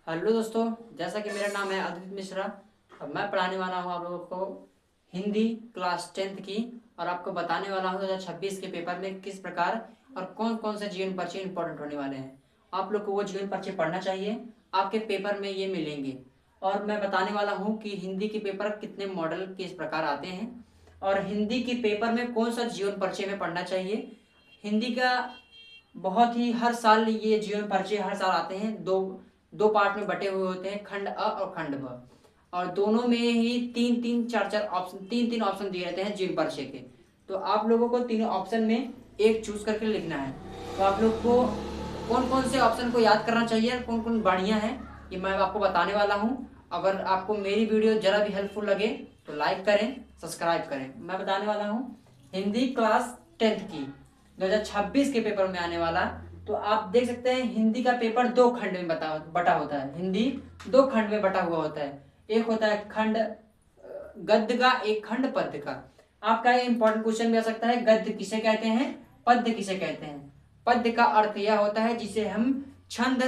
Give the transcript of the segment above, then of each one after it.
Hello दोस्तों, जैसा कि मेरा नाम है अदित मिश्रा। अब मैं पढ़ाने वाला हूँ आप लोगों को हिंदी क्लास 10th की। और आपको बताने वाला हूँ 2026 के पेपर में किस प्रकार और कौन कौन से जीवन परिचय इंपॉर्टेंट होने वाले हैं। आप लोग को वो जीवन परिचय पढ़ना चाहिए, आपके पेपर में ये मिलेंगे। और मैं बताने वाला हूँ कि हिंदी के पेपर कितने मॉडल किस प्रकार आते हैं और हिंदी के पेपर में कौन सा जीवन परिचय में पढ़ना चाहिए। हिंदी का बहुत ही हर साल ये जीवन परिचय हर साल आते हैं। दो दो पार्ट में बटे हुए होते हैं, खंड अ और खंड ब। और दोनों में ही तीन तीन चार चार ऑप्शन तीन तीन ऑप्शन दिए रहते हैं जीवन परिचय के। तो आप लोगों को तीनों ऑप्शन में एक चूज करके लिखना है। तो आप लोग को कौन कौन से ऑप्शन को याद करना चाहिए, कौन कौन बढ़िया है, ये मैं आपको बताने वाला हूँ। अगर आपको मेरी वीडियो जरा भी हेल्पफुल लगे तो लाइक करें, सब्सक्राइब करें। मैं बताने वाला हूँ हिंदी क्लास 10th की 2026 के पेपर में आने वाला। तो आप देख सकते हैं हिंदी का पेपर दो खंड में बटा होता है। हिंदी दो खंड में बटा हुआ होता है। एक होता है खंड गद्य का, एक खंड पद्य का। आपका ये इंपॉर्टेंट क्वेश्चन भी आ सकता है, गद्य किसे कहते हैं, पद्य किसे कहते हैं। पद्य का अर्थ यह होता है जिसे हम छंद,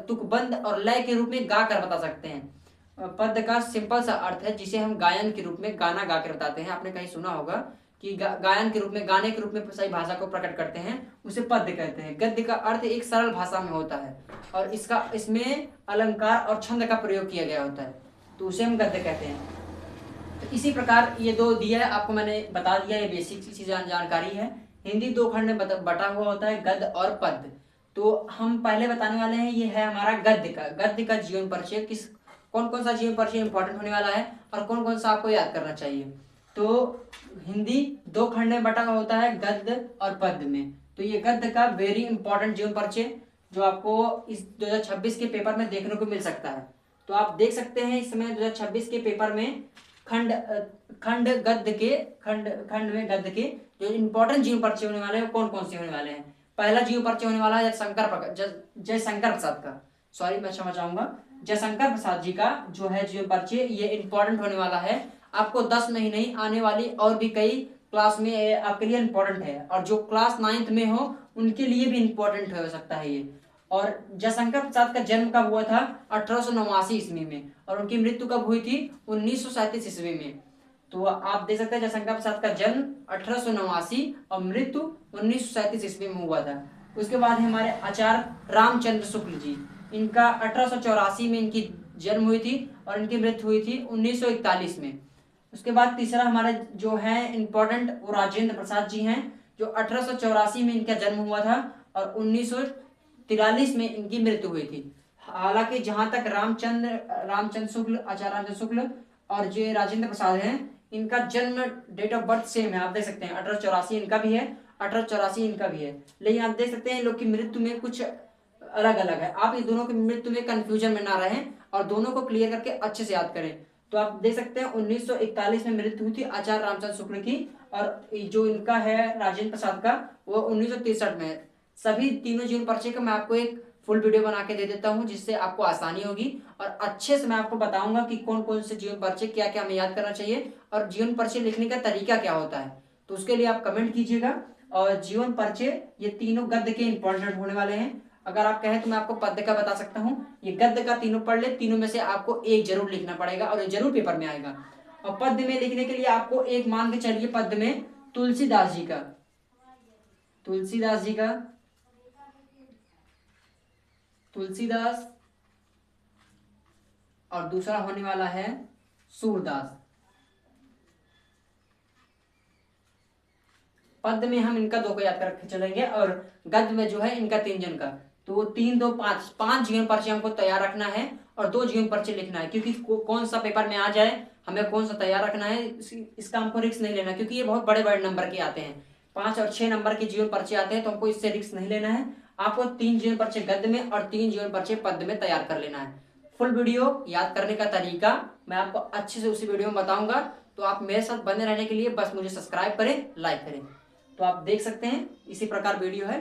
तुकबंद और लय के रूप में गा कर बता सकते हैं। पद्य का सिंपल सा अर्थ है जिसे हम गायन के रूप में गाना गा कर बताते हैं। आपने कहीं सुना होगा कि गायन के रूप में, गाने के रूप में सही भाषा को प्रकट करते हैं, उसे पद्य कहते हैं। गद्य का अर्थ एक सरल भाषा में होता है और इसमें अलंकार और छंद का प्रयोग किया गया होता है, तो उसे हम गद्य कहते हैं। तो इसी प्रकार ये दो दिया है, आपको मैंने बता दिया, ये बेसिक सी जानकारी है। हिंदी दो खंड में बटा हुआ होता है, गद्य और पद्य। तो हम पहले बताने वाले हैं, ये है हमारा गद्य का जीवन परिचय। किस कौन कौन सा जीवन परिचय इंपॉर्टेंट होने वाला है और कौन कौन सा आपको याद करना चाहिए। तो हिंदी दो खंड में बटा हुआ होता है, गद्य और पद्य में। तो ये गद्य का वेरी इंपॉर्टेंट जीवन परिचय जो आपको इस 2026 के पेपर में देखने को मिल सकता है। तो आप देख सकते हैं इस समय 2026 के पेपर में खंड खंड गद्य के खंड खंड में गद्य के जो इंपॉर्टेंट जीवन परिचय होने वाले हैं कौन कौन से होने वाले हैं। पहला जीवन परिचय होने वाला है जयशंकर प्रसाद का। सॉरी, मैं क्षमा चाहूंगा। जयशंकर प्रसाद जी का जो है जीवन परिचय, ये इंपॉर्टेंट होने वाला है। आपको 10 में ही नहीं, आने वाली और भी कई क्लास में आपके लिए इंपॉर्टेंट है, और जो क्लास 9th में हो उनके लिए भी इंपॉर्टेंट हो सकता है ये। और जयशंकर प्रसाद का जन्म कब हुआ था? 1889 ईस्वी में। और उनकी मृत्यु कब हुई थी? 1937 ईस्वी में। तो आप देख सकते हैं जयशंकर प्रसाद का जन्म 1889 और मृत्यु 1937 ईस्वी में हुआ था। उसके बाद है हमारे आचार्य रामचंद्र शुक्ल जी। इनका 1884 में इनकी जन्म हुई थी और इनकी मृत्यु हुई थी 1941 में। उसके बाद तीसरा हमारे जो है इंपॉर्टेंट, वो राजेंद्र प्रसाद जी हैं, जो 1884 में इनका जन्म हुआ था और 1943 में इनकी मृत्यु हुई थी। हालांकि जहां तक रामचंद्र शुक्ल, आचार्य रामचंद्र शुक्ल और जो राजेंद्र प्रसाद हैं, इनका जन्म डेट ऑफ बर्थ सेम है। आप देख सकते हैं 1884 इनका भी है, 1884 इनका भी है। लेकिन आप देख सकते हैं इन लोग की मृत्यु में कुछ अलग अलग है। आप इन दोनों की मृत्यु में कंफ्यूजन में ना रहें और दोनों को क्लियर करके अच्छे से याद करें। तो आप देख सकते हैं 1941 में मृत्यु हुई थी आचार्य रामचंद्र शुक्ल की, और जो इनका है राजेंद्र प्रसाद का, वो 1963 में है। सभी तीनों जीवन परिचय का मैं आपको एक फुल वीडियो बना के दे देता हूं, जिससे आपको आसानी होगी और अच्छे से मैं आपको बताऊंगा कि कौन कौन से जीवन परिचय क्या क्या हमें याद करना चाहिए और जीवन परिचय लिखने का तरीका क्या होता है। तो उसके लिए आप कमेंट कीजिएगा। और जीवन परिचय ये तीनों गद्य के इंपॉर्टेंट होने वाले हैं। अगर आप कहें तो मैं आपको पद्य का बता सकता हूँ। ये गद्य का तीनों पढ़ ले, तीनों में से आपको एक जरूर लिखना पड़ेगा और ये जरूर पेपर में आएगा। और पद्य में लिखने के लिए आपको एक मान के चलिए, पद्य में तुलसीदास जी का, तुलसीदास और दूसरा होने वाला है सूरदास। पद्य में हम इनका दो को याद करके चलेंगे और गद्य में जो है इनका 3 जन का। तो 3 2 5 5 जीवन परिचय हमको तैयार रखना है और 2 जीवन परिचय लिखना है, क्योंकि कौन सा पेपर में आ जाए हमें कौन सा तैयार रखना है इसका हमको रिस्क नहीं लेना, क्योंकि ये बहुत बड़े बड़े नंबर के आते हैं। 5 और 6 नंबर के जीवन परिचय आते हैं, तो हमको इससे रिस्क नहीं लेना है। आपको 3 जीवन परिचय गद्य में और 3 जीवन परिचय पद्य में तैयार कर लेना है। फुल वीडियो याद करने का तरीका मैं आपको अच्छे से उसी वीडियो में बताऊंगा। तो आप मेरे साथ बने रहने के लिए बस मुझे सब्सक्राइब करें, लाइक करें। तो आप देख सकते हैं इसी प्रकार वीडियो है।